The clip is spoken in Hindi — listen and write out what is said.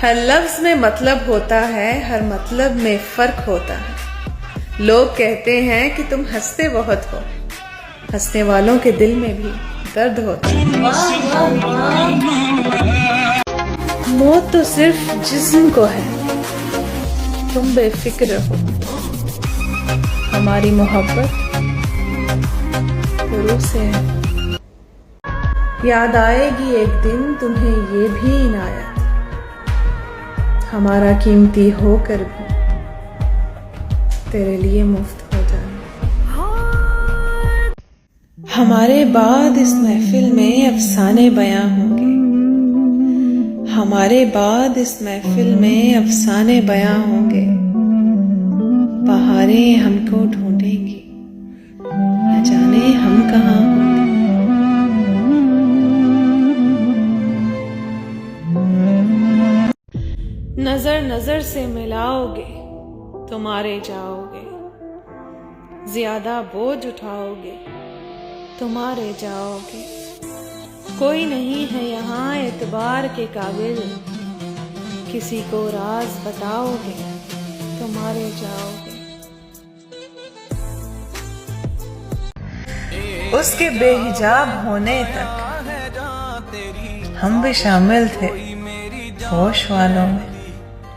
हर लफ्ज में मतलब होता है, हर मतलब में फर्क होता है। लोग कहते हैं कि तुम हंसते बहुत हो, हंसने वालों के दिल में भी दर्द होता है। मौत तो सिर्फ जिस्म को है, तुम बेफिक्र हो। हमारी मोहब्बत रूह से है। याद आएगी एक दिन तुम्हें ये भी इनायत, हमारा कीमती होकर भी तेरे लिए मुफ्त हो जाए। हमारे बाद इस महफिल में अफसाने बयां होंगे, हमारे बाद इस महफिल में अफसाने बयां होंगे। बहारें हमको ढूंढेंगी, न जाने हम कहाँ होंगे। नजर नजर से मिलाओगे तो मारे जाओगे, ज्यादा बोझ उठाओगे तो मारे जाओगे। कोई नहीं है यहाँ एतबार के काबिल, किसी को राज बताओगे तो मारे जाओगे। उसके बेहिजाब होने तक हम भी शामिल थे होश वालों में।